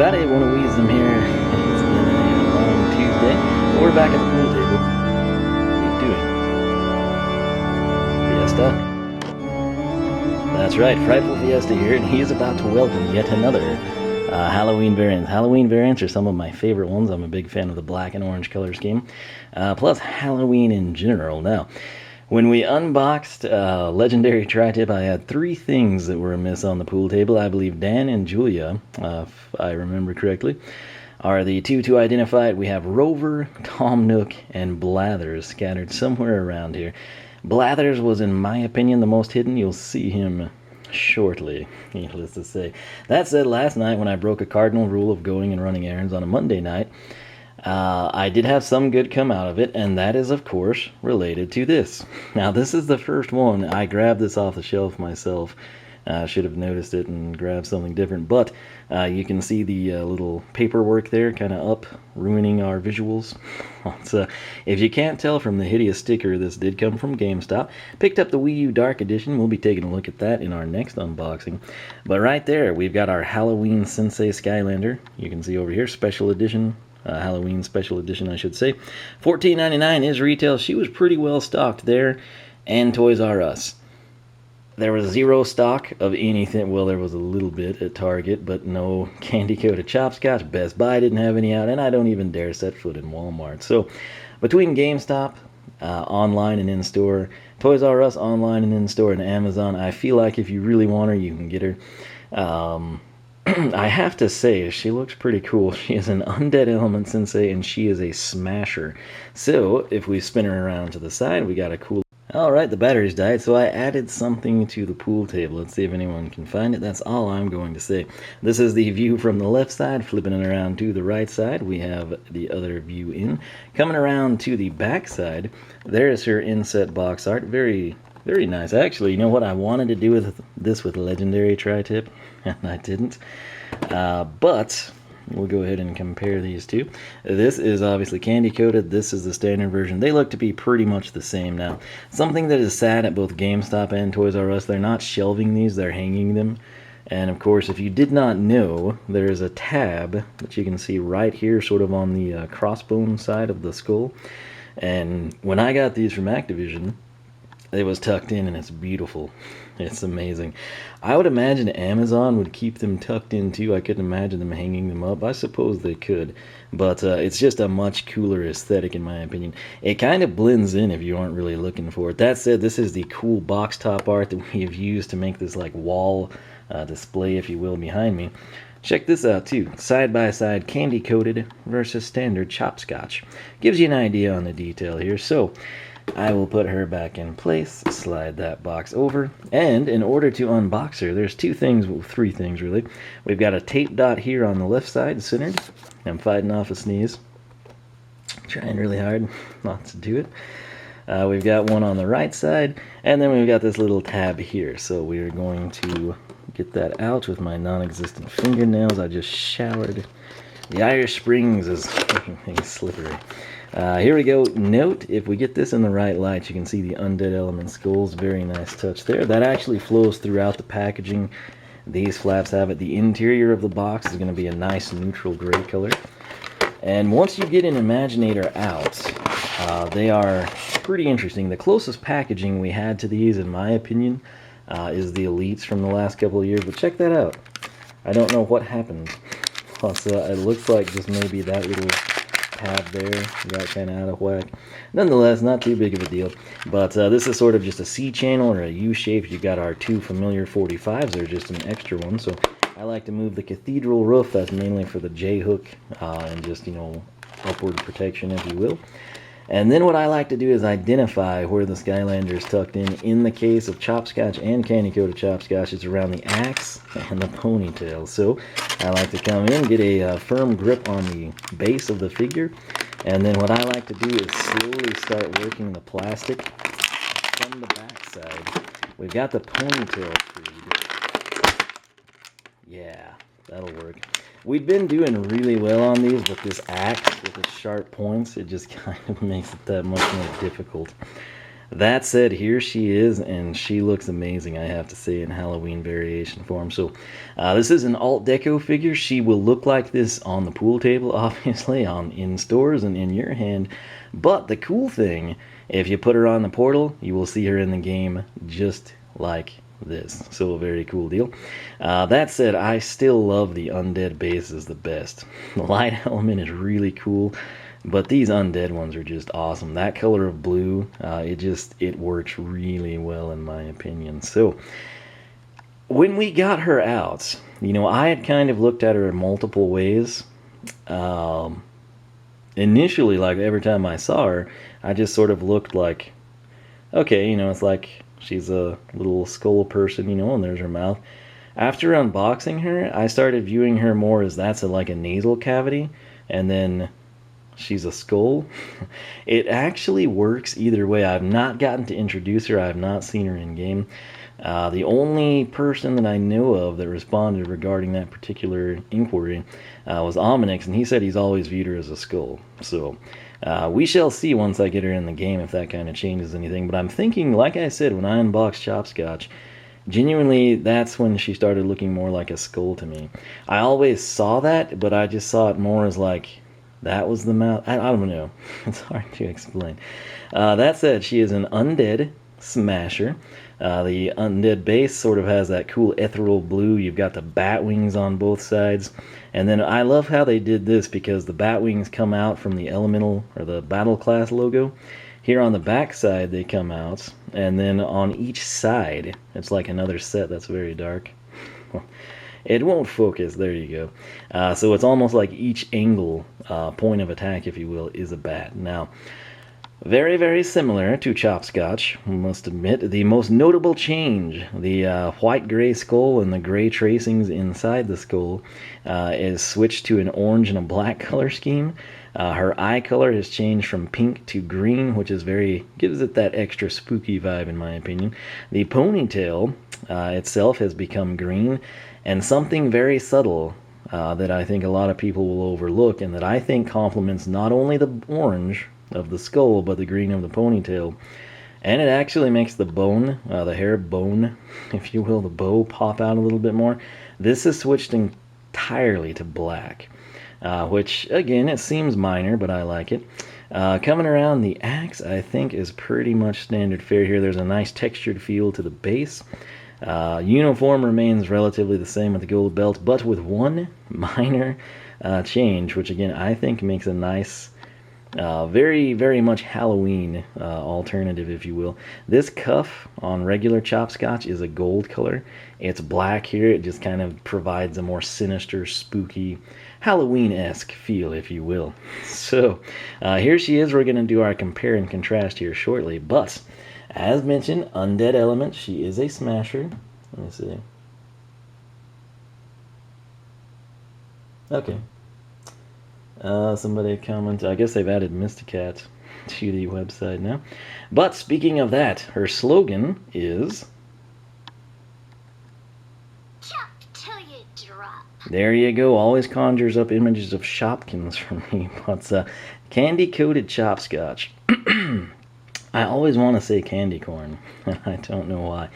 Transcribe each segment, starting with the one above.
everybody, one of Wiisdom here. It's been a long Tuesday. We're back at the pool table. What are you doing? Fiesta? That's right, Frightful Fiesta here, and he is about to welcome yet another Halloween variant. Halloween variants are some of my favorite ones. I'm a big fan of the black and orange color scheme, plus Halloween in general. Now, when we unboxed Legendary Tri-Tip, I had three things that were amiss on the pool table. I believe Dan and Julia, if I remember correctly, are the two to identify it. We have Rover, Tom Nook, and Blathers scattered somewhere around here. Blathers was, in my opinion, the most hidden. You'll see him shortly, needless to say. That said, last night when I broke a cardinal rule of going and running errands on a Monday night, I did have some good come out of it, and that is, of course, related to this. Now, this is the first one. I grabbed this off the shelf myself. Should have noticed it and grabbed something different, but you can see the little paperwork there kind of up, ruining our visuals. So, if you can't tell from the hideous sticker, this did come from GameStop. Picked up the Wii U Dark Edition. We'll be taking a look at that in our next unboxing. But right there, we've got our Halloween Sensei Skylander. You can see over here, special edition. Halloween special edition, I should say. $14.99 is retail. She was pretty well stocked there, and Toys R Us. There was zero stock of anything. Well, there was a little bit at Target, but no Candy-Coated Chopscotch. Best Buy didn't have any out, and I don't even dare set foot in Walmart. So, between GameStop, online and in-store, Toys R Us online and in-store, and Amazon, I feel like if you really want her, you can get her. I have to say, she looks pretty cool. She is an Undead Element Sensei, and she is a smasher. So, if we spin her around to the side, we got a cool... Alright, the batteries died, so I added something to the pool table. Let's see if anyone can find it. That's all I'm going to say. This is the view from the left side. Flipping it around to the right side, we have the other view in. Coming around to the back side, there's her inset box art. Very, very nice. Actually, you know what? I wanted to do with this with Legendary Tri-Tip, and I didn't. But we'll go ahead and compare these two. This is obviously candy-coated. This is the standard version. They look to be pretty much the same now. Something that is sad at both GameStop and Toys R Us, they're not shelving these, they're hanging them. And of course, if you did not know, there is a tab that you can see right here, sort of on the crossbone side of the skull. And when I got these from Activision, it was tucked in, and it's beautiful. It's amazing. I would imagine Amazon would keep them tucked in too. I couldn't imagine them hanging them up. I suppose they could, but it's just a much cooler aesthetic in my opinion. It kind of blends in if you aren't really looking for it. That said, this is the cool box top art that we've used to make this like wall display, if you will, behind me. Check this out too. Side by side candy-coated versus standard chopscotch. Gives you an idea on the detail here. So I will put her back in place, slide that box over, and in order to unbox her, there's three things really. We've got a tape dot here on the left side, centered. I'm fighting off a sneeze. Trying really hard not to do it. We've got one on the right side, and then we've got this little tab here. So we are going to get that out with my non-existent fingernails. I just showered. The Irish Springs is making things slippery. Here we go. Note, if we get this in the right light, you can see the Undead Element skulls. Very nice touch there. That actually flows throughout the packaging. These flaps have it. The interior of the box is going to be a nice neutral gray color. And once you get an Imaginator out, they are pretty interesting. The closest packaging we had to these, in my opinion, is the Elites from the last couple of years. But check that out. I don't know what happened. It looks like just maybe that little tab there got kind of out of whack. Nonetheless, not too big of a deal. But this is sort of just a C channel or a U shape. You got our two familiar 45s. They're just an extra one. So I like to move the cathedral roof. That's mainly for the J hook and just, you know, upward protection, if you will. And then what I like to do is identify where the Skylander is tucked in. In the case of Chopscotch and Candy-Coated Chopscotch, it's around the axe and the ponytail. So I like to come in, get a firm grip on the base of the figure, and then what I like to do is slowly start working the plastic from the back side. We've got the ponytail freed. Yeah, that'll work. We've been doing really well on these, but this axe with its sharp points, it just kind of makes it that much more difficult. That said, here she is, and she looks amazing, I have to say, in Halloween variation form. So this is an Alt-Deco figure. She will look like this on the pool table, obviously, in stores and in your hand. But the cool thing, if you put her on the portal, you will see her in the game just like this. So a very cool deal. That said, I still love the undead base is the best. The light element is really cool. But these undead ones are just awesome. That color of blue, it works really well in my opinion. So when we got her out, I had kind of looked at her in multiple ways. Initially, like every time I saw her, I just sort of looked like, okay, it's like she's a little skull person, and there's her mouth. After unboxing her, I started viewing her more as like a nasal cavity, and then she's a skull. It actually works either way. I've not gotten to introduce her. I have not seen her in game. The only person that I know of that responded regarding that particular inquiry was Ominix, and he said he's always viewed her as a skull. So we shall see once I get her in the game if that kind of changes anything. But I'm thinking, like I said, when I unboxed Chopscotch, genuinely that's when she started looking more like a skull to me. I always saw that, but I just saw it more as like, that was the mouth. I don't know. It's hard to explain. That said, she is an undead smasher. The undead base sort of has that cool ethereal blue. You've got the bat wings on both sides. And then I love how they did this because the bat wings come out from the elemental or the battle class logo. Here on the back side they come out. And then on each side, it's like another set that's very dark. It won't focus, there you go. So it's almost like each angle, point of attack, if you will, is a bat. Now, very, very similar to Chopscotch, I must admit. The most notable change, the white-gray skull and the gray tracings inside the skull, is switched to an orange and a black color scheme. Her eye color has changed from pink to green, which is gives it that extra spooky vibe in my opinion. The ponytail itself has become green, and something very subtle that I think a lot of people will overlook, and that I think complements not only the orange of the skull, but the green of the ponytail. And it actually makes the bone, the hair bone, if you will, the bow pop out a little bit more. This is switched entirely to black, which, again, it seems minor, but I like it. Coming around, the axe, I think, is pretty much standard fare here. There's a nice textured feel to the base. Uniform remains relatively the same with the gold belt, but with one minor change, which again I think makes a nice, very, very much Halloween alternative, if you will. This cuff on regular Chopscotch is a gold color. It's black here. It just kind of provides a more sinister, spooky, Halloween-esque feel, if you will. So here she is. We're going to do our compare and contrast here shortly, but as mentioned, undead element. She is a smasher. Let me see. Okay. Somebody commented. I guess they've added Mysticat to the website now. But speaking of that, her slogan is... Chop till you drop. There you go. Always conjures up images of Shopkins for me. But Candy-Coated Chopscotch. I always want to say candy corn. I don't know why.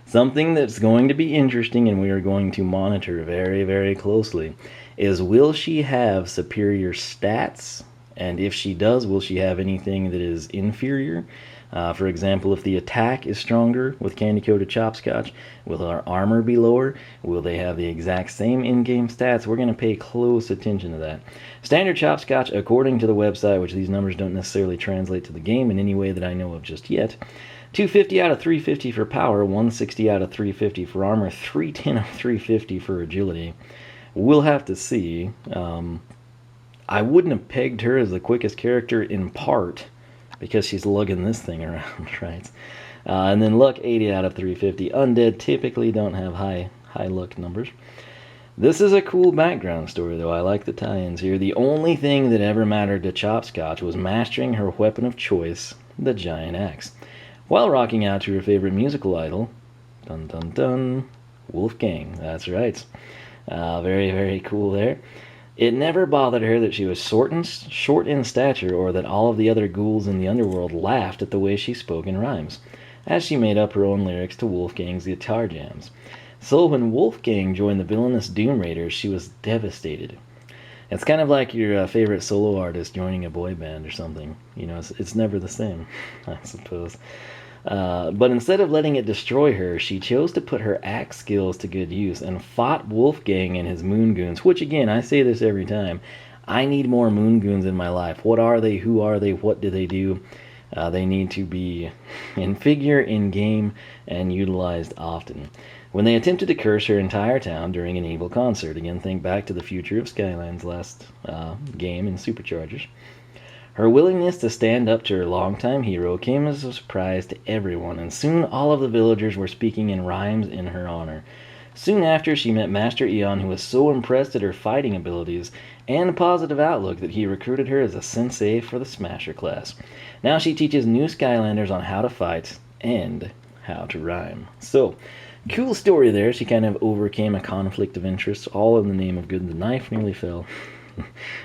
Something that's going to be interesting and we are going to monitor very, very closely is, will she have superior stats? And if she does, will she have anything that is inferior? For example, if the attack is stronger with Candy-Coated Chopscotch, will our armor be lower? Will they have the exact same in-game stats? We're going to pay close attention to that. Standard Chopscotch, according to the website, which these numbers don't necessarily translate to the game in any way that I know of just yet, 250 out of 350 for power, 160 out of 350 for armor, 310 out of 350 for agility. We'll have to see. I wouldn't have pegged her as the quickest character in part because she's lugging this thing around, right? And then luck, 80 out of 350. Undead typically don't have high luck numbers. This is a cool background story, though. I like the tie-ins here. The only thing that ever mattered to Chopscotch was mastering her weapon of choice, the giant axe, while rocking out to her favorite musical idol, dun dun dun, Wolfgang. That's right. Very, very cool there. It never bothered her that she was short in stature, or that all of the other ghouls in the underworld laughed at the way she spoke in rhymes, as she made up her own lyrics to Wolfgang's guitar jams. So when Wolfgang joined the villainous Doom Raiders, she was devastated. It's kind of like your favorite solo artist joining a boy band or something. You know, it's never the same, I suppose. But instead of letting it destroy her, she chose to put her axe skills to good use and fought Wolfgang and his Moongoons, which, again, I say this every time. I need more Moongoons in my life. What are they? Who are they? What do they do? They need to be in figure, in game, and utilized often. When they attempted to curse her entire town during an evil concert, again, think back to the Future of Skyland's last game in Superchargers, her willingness to stand up to her longtime hero came as a surprise to everyone, and soon all of the villagers were speaking in rhymes in her honor. Soon after, she met Master Eon, who was so impressed at her fighting abilities and positive outlook that he recruited her as a sensei for the Smasher class. Now she teaches new Skylanders on how to fight and how to rhyme. So, cool story there. She kind of overcame a conflict of interest, all in the name of good. The knife nearly fell.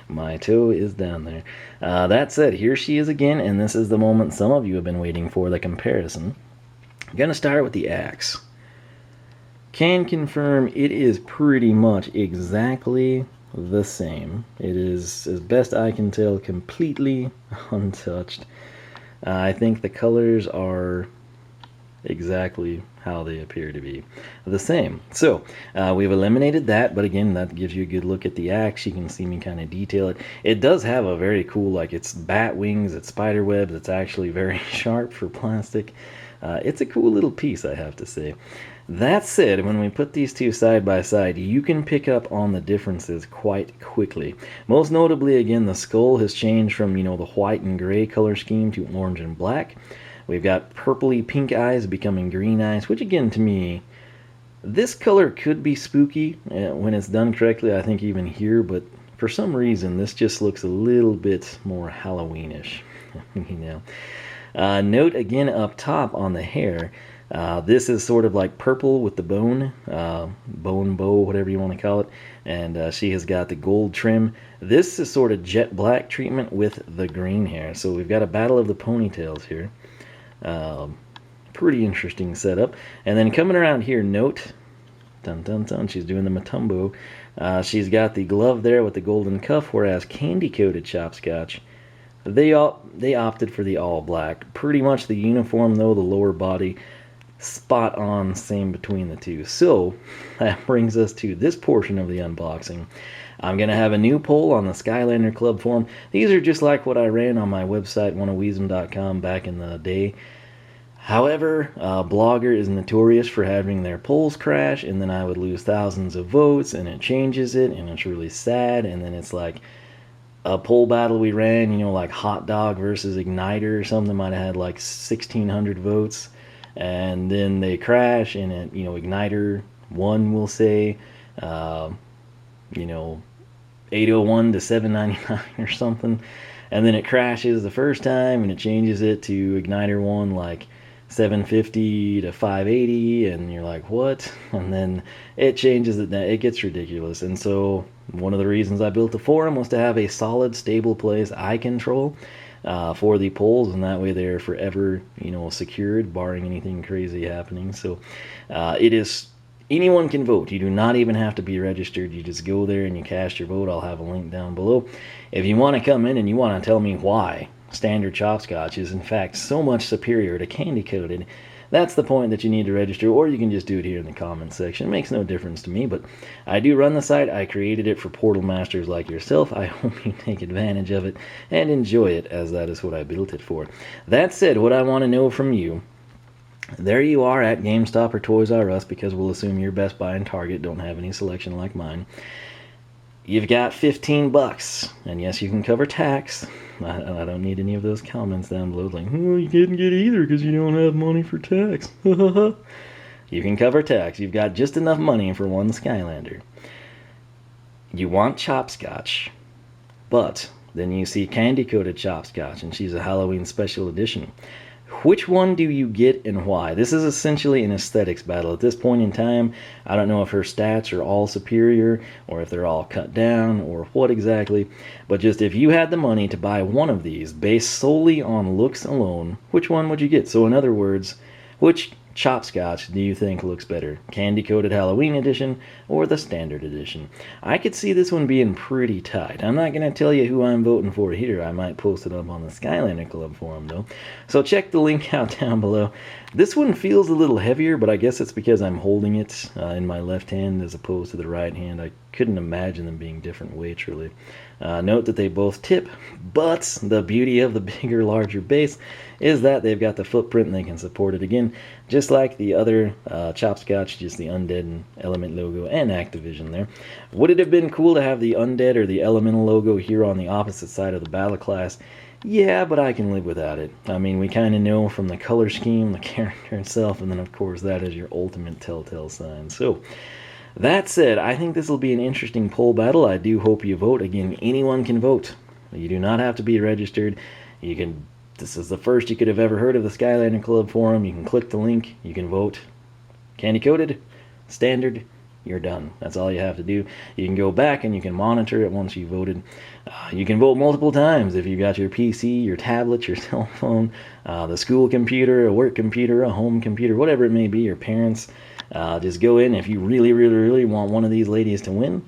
My toe is down there. That said, here she is again, and this is the moment some of you have been waiting for, the comparison. I'm going to start with the axe. Can confirm it is pretty much exactly the same. It is, as best I can tell, completely untouched. I think the colors are exactly how they appear to be the same. So we've eliminated that, but again, that gives you a good look at the axe. You can see me kind of detail it. It does have a very cool, like, it's bat wings, it's spider webs, it's actually very sharp for plastic. It's a cool little piece, I have to say. That said, when we put these two side by side, you can pick up on the differences quite quickly. Most notably, again, the skull has changed from, the white and gray color scheme to orange and black. We've got purpley pink eyes becoming green eyes, which, again, to me, this color could be spooky when it's done correctly, I think, even here, but for some reason, this just looks a little bit more Halloweenish. Note, again, up top on the hair, this is sort of like purple with the bone bow, whatever you want to call it, and she has got the gold trim. This is sort of jet black treatment with the green hair, so we've got a battle of the ponytails here. Pretty interesting setup. And then coming around here, note, dun dun dun, she's doing the Matumbo. She's got the glove there with the golden cuff, whereas Candy-Coated Chopscotch, they opted for the all black. Pretty much the uniform though, the lower body, spot on, same between the two. So that brings us to this portion of the unboxing. I'm going to have a new poll on the Skylander Club forum. These are just like what I ran on my website, oneofwisdom.com, back in the day. However, Blogger is notorious for having their polls crash, and then I would lose thousands of votes, and it changes it, and it's really sad, and then it's like a poll battle we ran, like Hot Dog versus Igniter or something, might have had like 1,600 votes, and then they crash, and it, Igniter won, we'll say, 801 to 799 or something, and then it crashes the first time, and it changes it to Igniter won like 750 to 580, and you're like, what? And then it changes it. It gets ridiculous. And so one of the reasons I built the forum was to have a solid, stable place I control for the polls, and that way they're forever, secured, barring anything crazy happening. So it is, anyone can vote. You do not even have to be registered. You just go there and you cast your vote. I'll have a link down below. If you want to come in and you want to tell me why standard Chopscotch is in fact so much superior to Candy-Coated, that's the point that you need to register, or you can just do it here in the comments section. It makes no difference to me, but I do run the site. I created it for Portal Masters like yourself. I hope you take advantage of it and enjoy it, as that is what I built it for. That said, what I want to know from you, there you are at GameStop or Toys R Us, because we'll assume your Best Buy and Target don't have any selection like mine. You've got $15, and yes, you can cover tax. I don't need any of those comments down below like, oh, you didn't get either because you don't have money for tax. You can cover tax. You've got just enough money for one Skylander. You want Chopscotch, but then you see Candy-Coated Chopscotch, and she's a Halloween special edition. Which one do you get and why? This is essentially an aesthetics battle. At this point in time, I don't know if her stats are all superior or if they're all cut down or what exactly, but just if you had the money to buy one of these based solely on looks alone, which one would you get? So in other words, which Chopscotch do you think looks better? Candy-Coated Halloween Edition or the Standard Edition? I could see this one being pretty tight. I'm not going to tell you who I'm voting for here. I might post it up on the Skylander Club forum though. So check the link out down below. This one feels a little heavier, but I guess it's because I'm holding it in my left hand as opposed to the right hand. I couldn't imagine them being different weights really. Note that they both tip, but the beauty of the bigger, larger base is that they've got the footprint and they can support it again, just like the other Chopscotch, just the Undead and Element logo and Activision there. Would it have been cool to have the Undead or the Elemental logo here on the opposite side of the battle class? Yeah, but I can live without it. I mean, we kind of know from the color scheme, the character itself, and then of course that is your ultimate telltale sign. So, that said, I think this will be an interesting poll battle. I do hope you vote. Again, anyone can vote. You do not have to be registered. You can. This is the first you could have ever heard of the Skylander Club forum. You can click the link. You can vote. Candy-Coated, Standard, you're done. That's all you have to do. You can go back and you can monitor it once you voted. You can vote multiple times if you got your PC, your tablet, your cell phone, the school computer, a work computer, a home computer, whatever it may be, your parents. Just go in. If you really, really, really want one of these ladies to win,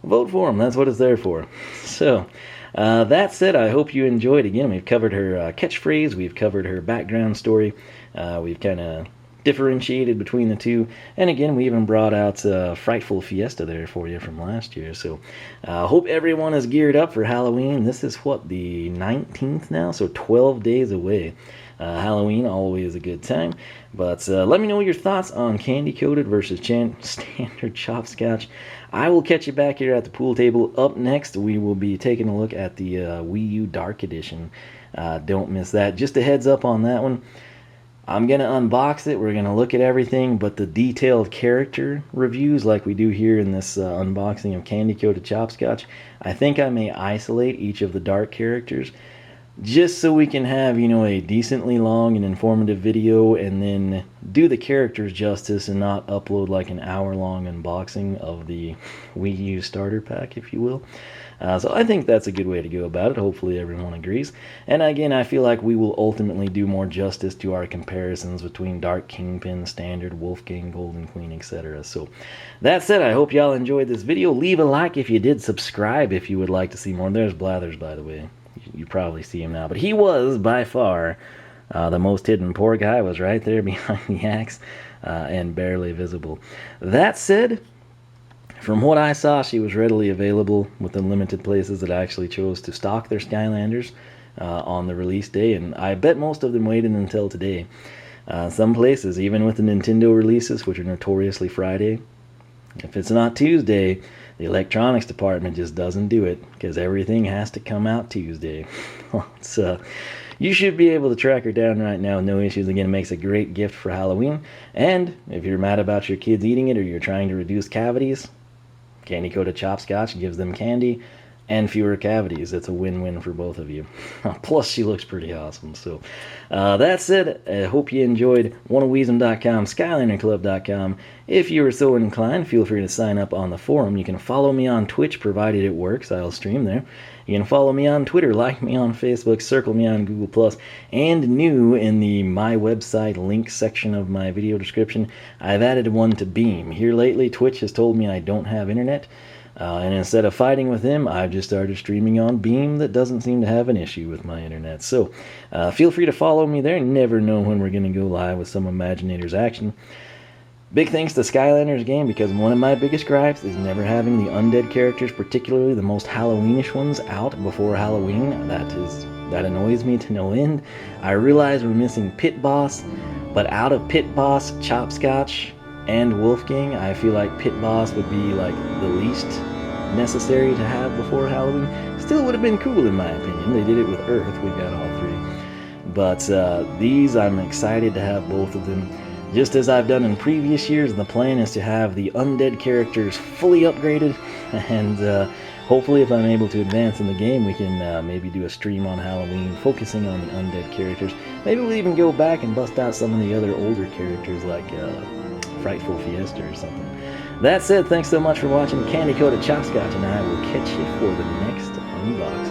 vote for them. That's what it's there for. So, that said, I hope you enjoyed. Again, we've covered her catchphrase. We've covered her background story. We've kind of differentiated between the two. And again, we even brought out Frightful Fiesta there for you from last year. So, hope everyone is geared up for Halloween. This is, what, the 19th now? So 12 days away. Halloween, always a good time. But let me know your thoughts on Candy-Coated versus Standard Chopscotch. I will catch you back here at the pool table. Up next, we will be taking a look at the Wii U Dark Edition. Don't miss that. Just a heads up on that one. I'm going to unbox it. We're going to look at everything, but the detailed character reviews like we do here in this unboxing of Candy-Coated Chopscotch, I think I may isolate each of the dark characters just so we can have, a decently long and informative video and then do the characters justice and not upload like an hour-long unboxing of the Wii U starter pack, if you will. So I think that's a good way to go about it. Hopefully everyone agrees. And again, I feel like we will ultimately do more justice to our comparisons between Dark Kingpin, Standard, Wolfgang, Golden Queen, etc. So that said, I hope y'all enjoyed this video. Leave a like if you did. Subscribe if you would like to see more. There's Blathers, by the way. You probably see him now. But he was, by far, the most hidden. Poor guy was right there behind the axe and barely visible. That said, from what I saw, she was readily available within limited places that actually chose to stock their Skylanders on the release day, and I bet most of them waited until today. Some places, even with the Nintendo releases, which are notoriously Friday, if it's not Tuesday, the electronics department just doesn't do it, because everything has to come out Tuesday. So you should be able to track her down right now, no issues. Again, it makes a great gift for Halloween. And if you're mad about your kids eating it or you're trying to reduce cavities, Candy-Coated Chopscotch gives them candy and fewer cavities. It's a win-win for both of you. Plus, she looks pretty awesome. So, that said, I hope you enjoyed oneofwisdom.com, SkylanderClub.com. If you are so inclined, feel free to sign up on the forum. You can follow me on Twitch, provided it works. I'll stream there. You can follow me on Twitter, like me on Facebook, circle me on Google+, and new in the My Website link section of my video description, I've added one to Beam. Here lately, Twitch has told me I don't have internet. And instead of fighting with him, I've just started streaming on Beam that doesn't seem to have an issue with my internet. So, feel free to follow me there. Never know when we're going to go live with some Imaginators action. Big thanks to Skylanders game, because one of my biggest gripes is never having the undead characters, particularly the most Halloweenish ones, out before Halloween. That annoys me to no end. I realize we're missing Pit Boss, but out of Pit Boss, Chopscotch, and Wolfgang, I feel like Pit Boss would be like the least necessary to have before Halloween. Still would have been cool in my opinion. They did it with Earth. We got all three. But these, I'm excited to have both of them. Just as I've done in previous years, the plan is to have the undead characters fully upgraded and Hopefully, if I'm able to advance in the game, we can maybe do a stream on Halloween focusing on the undead characters. Maybe we'll even go back and bust out some of the other older characters like Frightful Fiesta or something. That said, thanks so much for watching Candy-Coated Chopscotch, and I will catch you for the next unboxing.